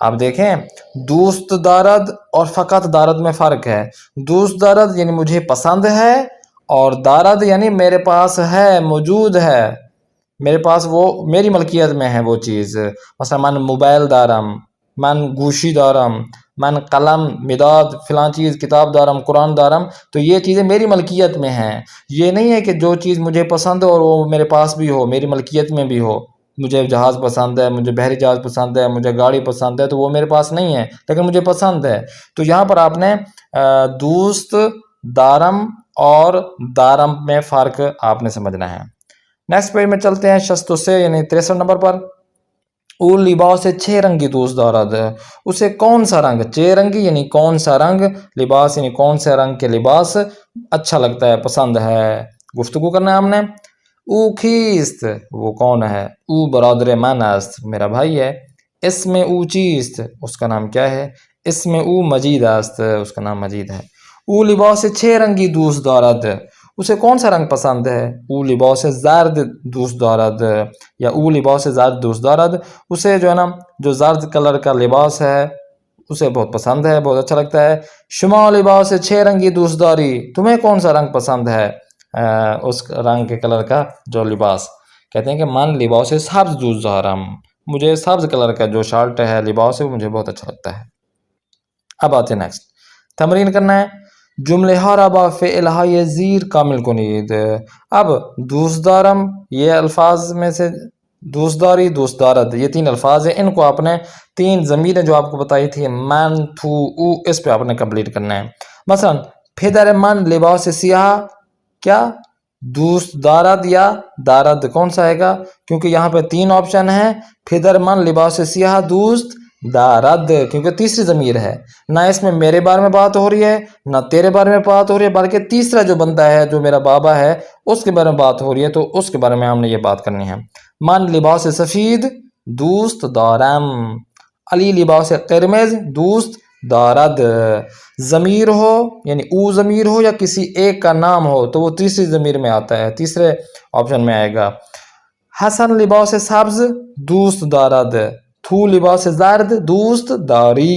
آپ دیکھیں دوست دارد اور فقط دارد میں فرق ہے. دوست دارد یعنی مجھے پسند ہے، اور دارد یعنی میرے پاس ہے، موجود ہے، میرے پاس وہ میری ملکیت میں ہے وہ چیز. مثلا من موبائل دارم، من گوشی دارم، من قلم مداد فلاں چیز کتاب دارم قرآن دارم. تو یہ چیزیں میری ملکیت میں ہیں. یہ نہیں ہے کہ جو چیز مجھے پسند ہو اور وہ میرے پاس بھی ہو، میری ملکیت میں بھی ہو. مجھے جہاز پسند ہے، مجھے بحری جہاز پسند ہے، مجھے گاڑی پسند ہے، تو وہ میرے پاس نہیں ہے لیکن مجھے پسند ہے. تو یہاں پر آپ نے دوست دارم اور دارم میں فرق آپ نے سمجھنا ہے. نیکسٹ پیج میں چلتے ہیں 66 یعنی 63 نمبر پر. او لباس چھ رنگی دوست دارد، اسے کون سا رنگ، چھ رنگی یعنی کون سا رنگ، لباس یعنی کون سے رنگ کے لباس اچھا لگتا ہے، پسند ہے. گفتگو کرنا ہے ہم نے. او کیست، وہ کون ہے. او برادر من است، میرا بھائی ہے. اس میں او چیست، اس کا نام کیا ہے. اس میں او مجید است، اس کا نام مجید ہے. او لباس چھ رنگی دوست دارد، اسے کون سا رنگ پسند ہے. او لباس زرد دوست دارد، یا او لباس زرد دوست دارد، اسے جو ہے نا جو زرد کلر کا لباس ہے اسے بہت پسند ہے، بہت اچھا لگتا ہے. شما لباس چھ رنگی دوست داری، تمہیں کون سا رنگ پسند ہے، اس رنگ کے کلر کا جو لباس. کہتے ہیں کہ من لباس سبز دوست دارم، مجھے سبز کلر کا جو شرٹ ہے لباس ہے وہ مجھے بہت اچھا لگتا ہے. اب آتے ہیں نیکسٹ تمرین کرنا ہے. جملے ها را با فعل های زیر کامل کنید. اب دوست دارم یہ الفاظ میں سے دوست داری دوست دارد یہ تین الفاظ ہیں، ان کو آپ نے تین ضمیریں جو آپ کو بتائی تھی من تو او اس پہ آپ نے کمپلیٹ کرنا ہے. مثلا پدر من لباس سیاہ، کیا دوست دارد یا دارد کون سا آئے گا، کیونکہ یہاں پہ تین آپشن ہیں. پدر من لباس سیاہ دوست دارد کیونکہ تیسری ضمیر ہے، نہ اس میں میرے بارے میں بات ہو رہی ہے نہ تیرے بارے میں بات ہو رہی ہے، بلکہ تیسرا جو بندہ ہے جو میرا بابا ہے اس کے بارے میں بات ہو رہی ہے، تو اس کے بارے میں ہم نے یہ بات کرنی ہے. من لباس سفید دوست دارم، علی لباس قرمز دوست دارد. ضمیر ہو یعنی او ضمیر ہو یا کسی ایک کا نام ہو تو وہ تیسری ضمیر میں آتا ہے، تیسرے آپشن میں آئے گا. حسن لباس سبز دوست دارد، تو لباس زرد دوست داری،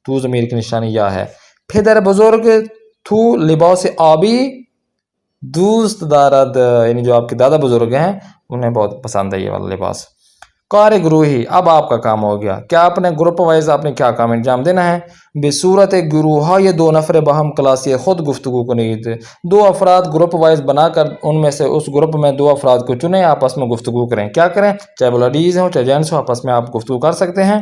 تو ضمیر کی نشانی یا ہے. پدر بزرگ تو لباس آبی دوست دارد، یعنی جو آپ کے دادا بزرگ ہیں انہیں بہت پسند ہے یہ والا لباس. کار گروہی، اب آپ کا کام ہو گیا. کیا آپ نے گروپ وائز آپ نے کیا کام انجام دینا ہے. بصورت گروہ یہ دو نفر باہم کلاسی خود گفتگو کنید، دو افراد گروپ وائز بنا کر ان میں سے اس گروپ میں دو افراد کو چنیں، آپس میں گفتگو کریں. کیا کریں، چاہے وہ لیڈیز ہوں چاہے جینٹس ہوں آپس میں آپ گفتگو کر سکتے ہیں.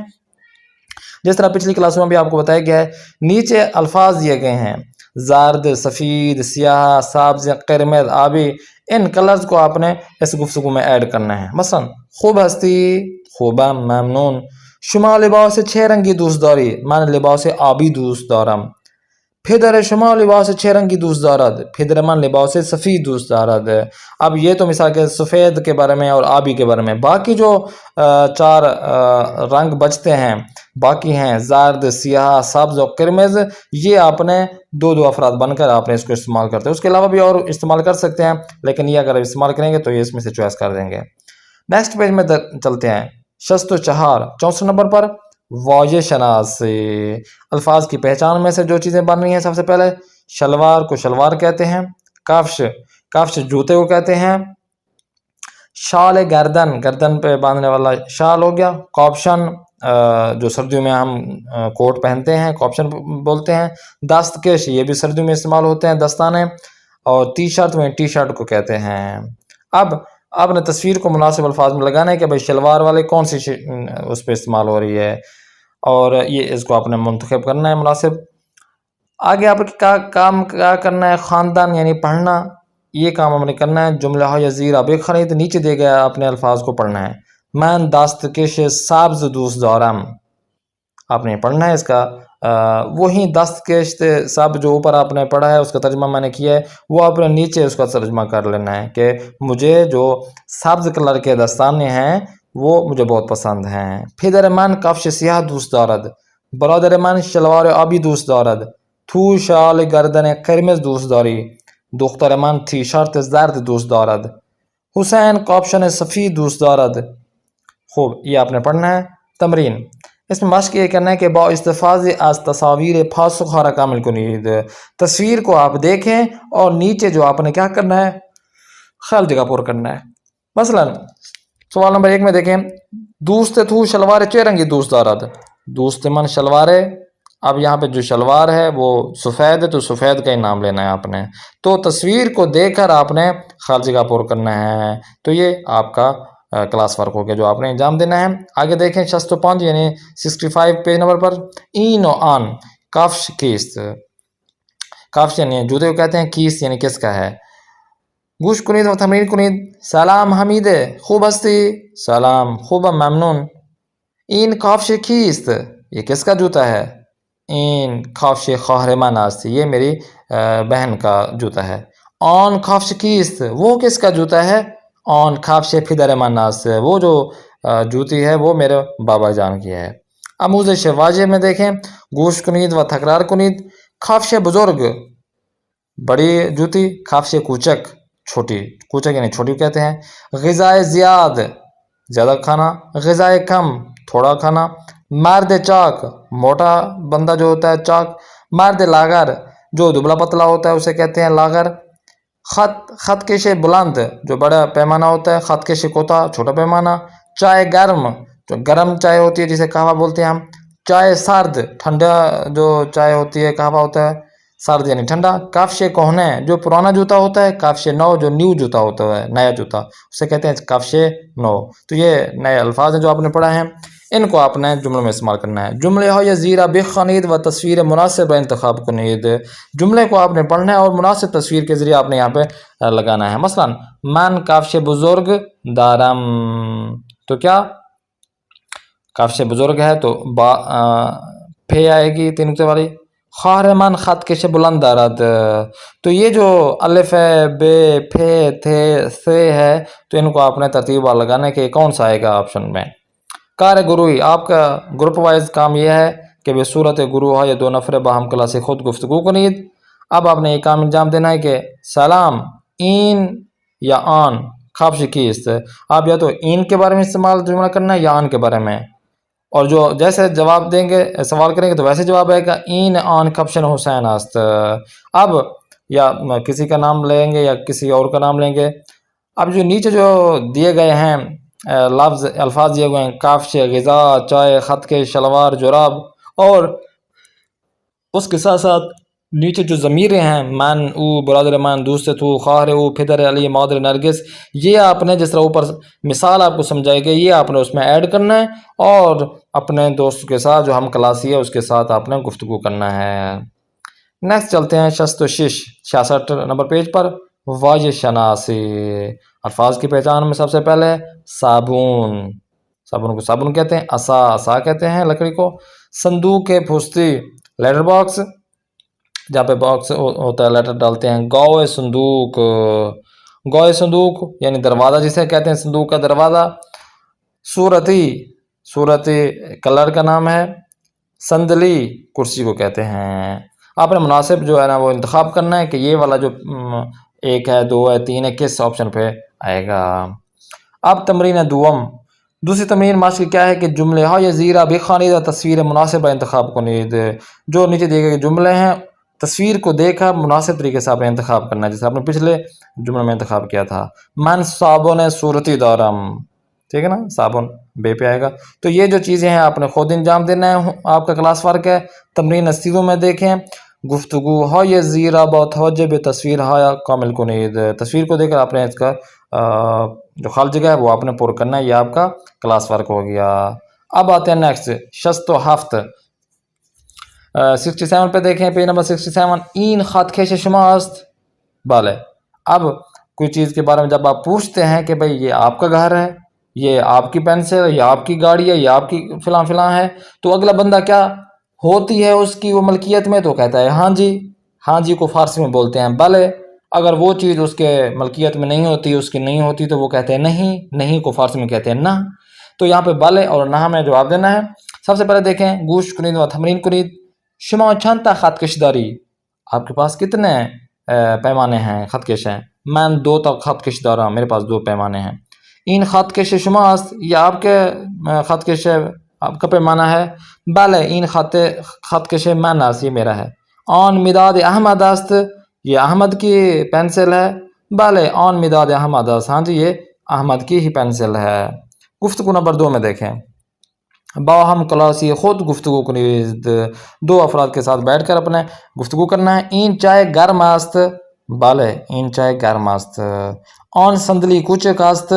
جس طرح پچھلی کلاسوں میں بھی آپ کو بتایا گیا ہے. نیچے الفاظ دیے گئے ہیں زرد، سفید، سیاہ، سبز، قرمز، آبی، ان کلرز کو آپ نے اس گفتگو میں ایڈ کرنا ہے. مثلا خوب ہستی، خوبم، ممنون. شما لباس چھ رنگی دوست داری، من لباس آبی دوست دارم. پدر شما لباس چھ رنگی دوست دارد، پدر من لباس سفید دوست دارد. اب یہ تو مثال کے سفید کے بارے میں اور آبی کے بارے میں. باقی جو چار رنگ بچتے ہیں باقی ہیں زرد، سیاہ، سبز اور قرمز، یہ آپ نے دو دو افراد بن کر آپ نے اس کو استعمال کرتے ہیں. اس کے علاوہ بھی اور استعمال کر سکتے ہیں لیکن یہ اگر استعمال کریں گے تو یہ اس میں سے چوائس کر دیں گے. نیکسٹ پیج میں چلتے ہیں 64 64 نمبر پر. واجہ شناس، الفاظ کی پہچان میں سے جو چیزیں بن رہی ہیں. سب سے پہلے شلوار کو شلوار کہتے ہیں، کفش کفش جوتے کو کہتے ہیں. شال گردن گردن پہ باندھنے والا شال ہو گیا. کاپشن جو سردیوں میں ہم کوٹ پہنتے ہیں کاپشن بولتے ہیں. دستکش یہ بھی سردیوں میں استعمال ہوتے ہیں دستانے. اور ٹی شرٹ میں ٹی شرٹ کو کہتے ہیں. اب آپ نے تصویر کو مناسب الفاظ میں لگانا ہے کہ بھائی شلوار والے کون سی اس پہ استعمال ہو رہی ہے اور یہ اس کو آپ نے منتخب کرنا ہے مناسب. آگے آپ کا کام کیا کرنا ہے، خاندان یعنی پڑھنا، یہ کام ہم نے کرنا ہے. جملہ های زیر آپ خرید نیچے دے گیا اپنے الفاظ کو پڑھنا ہے. من دستکش سبز دوست دارم، آپ نے پڑھنا ہے اس کا وہی دستکش سب جو اوپر آپ نے پڑھا ہے اس کا ترجمہ میں نے کیا ہے وہ آپ نے نیچے اس کا ترجمہ کر لینا ہے کہ مجھے جو سبز کلر کے دستانے ہیں وہ مجھے بہت پسند ہیں. پدر من کفش سیاہ دوست دارد، برادر من شلوار آبی دوست دارد، تو شال گردن قرمز دوست داری، دختر من تی شرط زرد دوست دارد، حسین کاپشن سفید دوست دارد. خوب، یہ آپ نے پڑھنا ہے. تمرین اس میں مشق یہ کرنا ہے کہ با استفاض از تصاویر فاسخارہ کامل کنید، تصویر کو آپ دیکھیں اور نیچے جو آپ نے کیا کرنا ہے، خیال جگہ پر کرنا ہے۔ مثلا سوال نمبر 1 میں دیکھیں، دوست تھو شلوار چے رنگی دوست دارد، دوست من شلوار ہے۔ اب یہاں پہ جو شلوار ہے وہ سفید ہے تو سفید کا ہی نام لینا ہے آپ نے، تو تصویر کو دیکھ کر آپ نے خیال جگہ پر کرنا ہے۔ تو یہ آپ کا کلاس ورک ہو گیا جو آپ نے انجام دینا ہے۔ آگے دیکھیں 65 یعنی 65 پیج نمبر پر، این و آن کافش کیست، کافش یعنی جوتے کو کہتے ہیں، کیست یعنی کس کا ہے۔ گوش کنید و تمرین کنید۔ سلام حمید، خوب ہستی؟ سلام، خوبم ممنون۔ این کافش کیست، یہ کس کا جوتا ہے؟ این کافش خواهر من است، یہ میری بہن کا جوتا ہے۔ آن کافش کیست، وہ کس کا جوتا ہے؟ آن کافش پدر من است، وہ جو جوتی ہے وہ میرے بابا جان کی ہے۔ آموزش واضح میں دیکھیں، گوش کنید و تکرار کنید۔ کافش بزرگ بڑی جوتی، کافش کوچک چھوٹی، کوچک یعنی چھوٹی کہتے ہیں۔ غذائے زیاد زیادہ کھانا، غذائے کم تھوڑا کھانا۔ مرد چاک موٹا بندہ جو ہوتا ہے چاک۔ مرد لاغر جو دبلا پتلا ہوتا ہے اسے کہتے ہیں لاغر۔ خط کش بلند جو بڑا پیمانہ ہوتا ہے، خط کش کوتا چھوٹا پیمانہ۔ چائے گرم جو گرم چائے ہوتی ہے جسے قہوہ بولتے ہیں ہم۔ چائے سرد ٹھنڈا جو چائے ہوتی ہے قہوہ ہوتا ہے، سرد یعنی ٹھنڈا۔ کافش کہنے جو پرانا جوتا ہوتا ہے، کافش نو جو نیو جوتا ہوتا ہے، نیا جوتا، اسے کہتے ہیں کافش نو۔ تو یہ نئے الفاظ ہیں جو آپ نے پڑھا ہے، ان کو آپ نے جملوں میں استعمال کرنا ہے۔ جملے ہو یا زیرہ بخوانید و تصویر مناسب انتخاب کنید، جملے کو آپ نے پڑھنا ہے اور مناسب تصویر کے ذریعے آپ نے یہاں پہ لگانا ہے۔ مثلا من کافش بزرگ دارم، تو کیا کافش بزرگ ہے تو با پھے آئے گی 3 نقطے والی۔ خواہر من خط کش بلند دارد، تو یہ جو الف ہے، بے، پھے، تھے، سے ہے، تو ان کو آپ نے ترتیب وار لگانا ہے کہ کون سا آئے گا آپشن میں۔ کار گروہی، آپ کا گروپ وائز کام یہ ہے کہ بے صورت گروہ یا 2 نفر باہم کلاس خود گفتگو کنید۔ اب آپ نے یہ کام انجام دینا ہے کہ سلام این یا آن کافش کیست، آپ یا تو این کے بارے میں استعمال جملہ کرنا ہے یا آن کے بارے میں، اور جو جیسے جواب دیں گے سوال کریں گے تو ویسے جواب آئے گا این آن کپشن حسین است۔ اب یا کسی کا نام لیں گے یا کسی اور کا نام لیں گے۔ اب جو نیچے جو دیے گئے ہیں لفظ الفاظ دیے گئے ہیں، کافش، غذا، چائے، خط کے، شلوار، جراب، اور اس کے ساتھ ساتھ نیچے جو ضمیریں ہیں، من، او، برادر من، دوست تو، خواہر او، پدر علی، مادر نرگس، یہ آپ نے جس طرح اوپر مثال آپ کو سمجھائی گئی یہ آپ نے اس میں ایڈ کرنا ہے اور اپنے دوست کے ساتھ جو ہم کلاسی ہے اس کے ساتھ آپ نے گفتگو کرنا ہے۔ نیکسٹ چلتے ہیں 66 نمبر پیج پر، واجہ شناسی، الفاظ کی پہچان میں سب سے پہلے صابون، صابن کو صابن کہتے ہیں، عصا کہتے ہیں لکڑی کو۔ صندوق پھستی لیٹر باکس، جہاں پہ باکس ہوتا ہے لیٹر ڈالتے ہیں۔ گوئے صندوق، گوئے صندوق یعنی دروازہ جسے کہتے ہیں صندوق کا دروازہ۔ صورتی کلر کا نام ہے۔ صندلی کرسی کو کہتے ہیں۔ آپ نے مناسب جو ہے نا وہ انتخاب کرنا ہے کہ یہ والا جو 1 ہے 2 ہے 3 ہے کس آپشن پہ آئے گا۔ اب تمرین دوم، دوسری تمرین مشق کیا ہے کہ جملے ہا یا زیرہ بخوانید و تصویر مناسب انتخاب کنید، جو نیچے دیے گئے جملے ہیں تصویر کو دیکھا مناسب طریقے سے آپ نے انتخاب کرنا ہے جیسے آپ نے پچھلے جملے میں انتخاب کیا تھا۔ من صابن صورتی دارم، ٹھیک ہے نا، صابن بے پہ آئے گا۔ تو یہ جو چیزیں ہیں آپ نے خود انجام دینا ہے، آپ کا کلاس ورک ہے۔ تمرین 80 میں دیکھیں، گفتگو ہا یا زیرہ با توجہ بے تصویر ہایا کامل کنید، تصویر کو دیکھ کر آپ نے اس کا جو خال جگہ ہے وہ آپ نے پر کرنا ہے، یہ آپ کا کلاس ورک ہو گیا۔ اب آتے ہیں نیکسٹ 67 پہ دیکھیں، پیج نمبر 67، این خط کش شما است، بالے۔ اب کوئی چیز کے بارے میں جب آپ پوچھتے ہیں کہ بھئی یہ آپ کا گھر ہے، یہ آپ کی پینسل ہے، یہ آپ کی گاڑی ہے، یہ آپ کی فلاں فلاں ہے، تو اگلا بندہ کیا ہوتی ہے اس کی وہ ملکیت میں، تو کہتا ہے ہاں جی، ہاں جی کو فارسی میں بولتے ہیں بلے۔ اگر وہ چیز اس کے ملکیت میں نہیں ہوتی، اس کی نہیں ہوتی، تو وہ کہتے ہیں نہیں، نہیں کو فارسی میں کہتے ہیں نہ۔ تو یہاں پہ بلے اور نہ میں جواب دینا ہے۔ سب سے پہلے دیکھیں، گوش کنید و تمرین کنید۔ شما چند تا خط کش داری، آپ کے پاس کتنے پیمانے ہیں، خط کش ہیں؟ من 2 تا خط کش دارم، میرے پاس 2 پیمانے ہیں۔ این خط کش شما است، یہ آپ کے خط کش آپ کا پیمانہ ہے بله این خط کش من است، یہ میرا ہے. آن مداد احمد است، یہ احمد کی پینسل ہے. بله آن مداد احمد است، ہاں جی یہ احمد کی ہی پینسل ہے. گفتگو نمبر 2 میں دیکھیں. با ہم کلاسی خود گفتگو کنید، دو افراد کے ساتھ بیٹھ کر اپنے گفتگو کرنا ہے. این چائے گرم است، بله این چائے گرم است. آن صندلی کوچک است،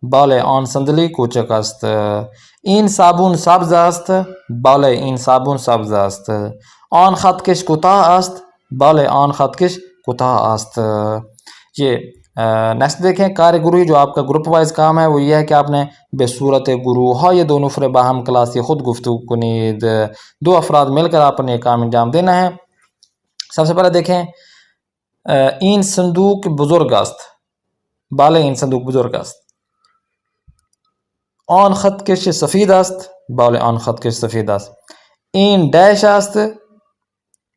بله آن صندلی کوچک است. این صابون سبز است، بله این صابون سبز است. آن خطکش کوتاه است، بله آن خطکش کوتاه است. یہ نیکسٹ دیکھیں. کار گروہی جو آپ کا گروپ وائز کام ہے وہ یہ ہے کہ آپ نے بے صورت گروہ های دو نفر باہم کلاسی خود گفتگو کنید، دو افراد مل کر آپ نے یہ کام انجام دینا ہے. سب سے پہلے دیکھیں این صندوق بزرگ است، بله این صندوق بزرگ است. آن خطکش سفید است، بله آن خطکش سفید است. این ڈیش است،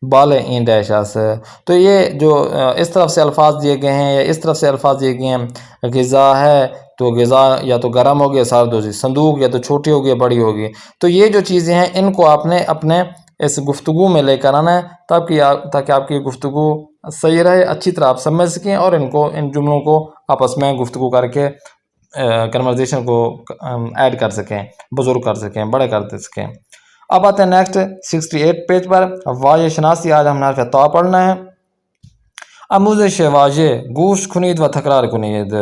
بله این ڈیش است. تو یہ جو اس طرف سے الفاظ دیے گئے ہیں یا اس طرف سے الفاظ دیے گئے ہیں، غذا ہے تو غذا یا تو گرم ہوگی یا سرد ہوگی، صندوق یا تو چھوٹی ہوگی یا بڑی ہوگی. تو یہ جو چیزیں ہیں ان کو آپ نے اپنے اس گفتگو میں لے کر آنا ہے تاکہ آپ کی گفتگو صحیح رہے، اچھی طرح آپ سمجھ سکیں اور ان جملوں کو آپس میں گفتگو کر کے کنورزیشن کو ایڈ کر سکیں، بزرگ کر سکیں، بڑے کر سکیں. اب آتے ہیں نیکسٹ 68 پیج پر. واژه شناسی، آج ہم نے حرف تا پڑھنا ہے. آموزش واژه گوش کنید و تکرار کنید.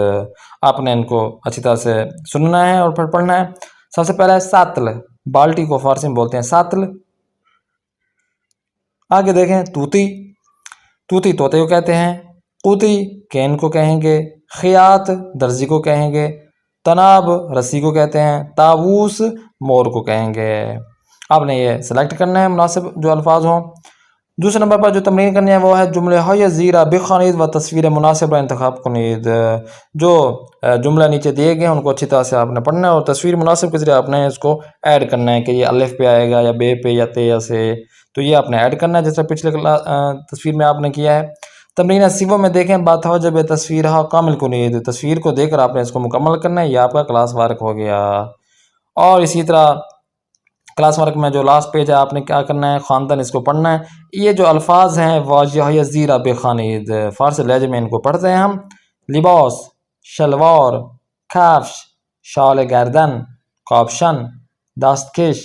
آپ نے ان کو اچھی طرح سے سننا ہے اور پھر پڑھنا ہے. سب سے پہلے ساتل، بالٹی کو فارسی میں بولتے ہیں ساتل. آگے دیکھیں طوطی، طوطی طوطے کو کہتے ہیں. قوطی کین کو کہیں گے. خیاط درزی کو کہیں گے. تناب رسی کو کہتے ہیں. طاووس مور کو کہیں گے. آپ نے یہ سلیکٹ کرنا ہے مناسب جو الفاظ ہوں. دوسرے نمبر پر جو تمرین کرنی ہے وہ ہے جملے های زیرا بخوانید و تصویر مناسب را انتخاب کنید. جو جملہ نیچے دیے گئے ہیں ان کو اچھی طرح سے آپ نے پڑھنا ہے اور تصویر مناسب کے ذریعے آپ نے اس کو ایڈ کرنا ہے کہ یہ الف پہ آئے گا یا بے پہ یا تے یا سے. تو یہ آپ نے ایڈ کرنا ہے جیسا پچھلے تصویر میں آپ نے کیا ہے. تمرین سیووں میں دیکھیں باتوجہ بے تصویر ہا کامل کنید. تصویر کو دیکھ کر آپ نے اس کو مکمل کرنا ہے. یہ آپ کا کلاس ورک ہو گیا. اور اسی طرح کلاس ورک میں جو لاسٹ پیج ہے آپ نے کیا کرنا ہے، خواندن اس کو پڑھنا ہے. یہ جو الفاظ ہیں واژه های زیرا بخوانید، فارسی لہجے میں ان کو پڑھتے ہیں ہم. لباس، شلوار، کفش، شال گردن، کاپشن، دستکش،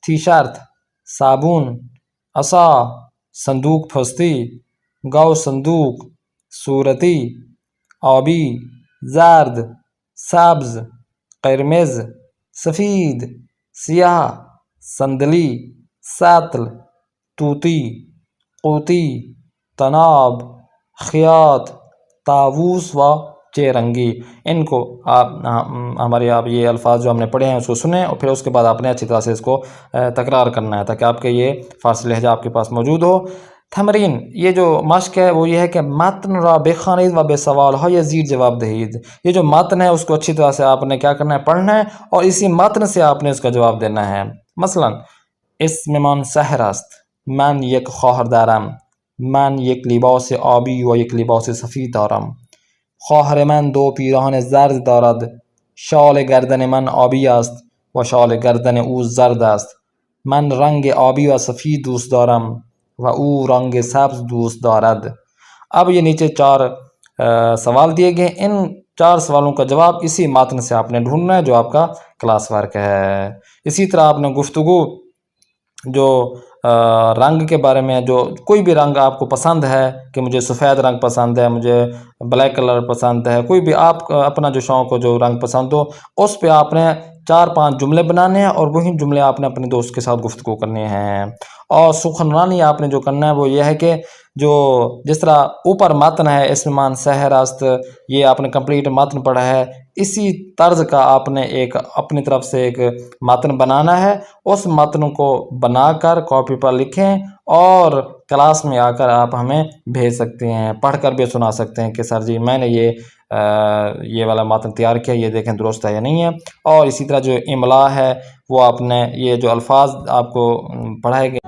تی شرت، صابون، عصا، صندوق پستی، گاو صندوق، صورتی، آبی، زرد، سبز، قرمز، سفید، سیاہ، صندلی، ساتل، طوطی، قوطی، تناب، خیاط، طاووس و چیرنگی. ان کو آپ یہ الفاظ جو ہم نے پڑھے ہیں اس کو سنیں اور پھر اس کے بعد آپ نے اچھی طرح سے اس کو تکرار کرنا ہے تاکہ آپ کے یہ فارسی لہجہ آپ کے پاس موجود ہو. تمرین، یہ جو مشق ہے وہ یہ ہے کہ متن را بخوانید و به سوال های زیر جواب دهید. یہ جو متن ہے اس کو اچھی طرح سے آپ نے کیا کرنا ہے، پڑھنا ہے اور اسی متن سے آپ نے اس کا جواب دینا ہے. مثلا اسم من سحر است، من یک خواهر دارم، من یک لباس آبی و یک لباس سفید دارم. خواهر من دو پیراهن زرد دارد، شال گردن من آبی است و شال گردن او زرد است. من رنگ آبی و سفید دوست دارم و او رنگ سبز دوست دارد. اب یہ نیچے 4 سوال دیے گئے، ان 4 سوالوں کا جواب اسی متن سے آپ نے ڈھونڈنا ہے جو آپ کا کلاس ورک ہے. اسی طرح آپ نے گفتگو جو رنگ کے بارے میں، جو کوئی بھی رنگ آپ کو پسند ہے کہ مجھے سفید رنگ پسند ہے، مجھے بلیک کلر پسند ہے، کوئی بھی آپ اپنا جو شوق ہو جو رنگ پسند ہو اس پہ آپ نے 4-5 جملے بنانے ہیں اور وہی جملے آپ نے اپنے دوست کے ساتھ گفتگو کرنے ہیں. اور سخنرانی آپ نے جو کرنا ہے وہ یہ ہے کہ جو جس طرح اوپر متن ہے اسم من سحر است، یہ آپ نے کمپلیٹ متن پڑھا ہے، اسی طرز کا آپ نے ایک اپنی طرف سے ایک متن بنانا ہے. اس متن کو بنا کر کاپی پر لکھیں اور کلاس میں آ کر آپ ہمیں بھیج سکتے ہیں، پڑھ کر بھی سنا سکتے ہیں کہ سر جی میں نے یہ والا متن تیار کیا، یہ دیکھیں درست ہے یا نہیں ہے. اور اسی طرح جو املا ہے وہ آپ نے یہ جو الفاظ آپ کو پڑھائے گئے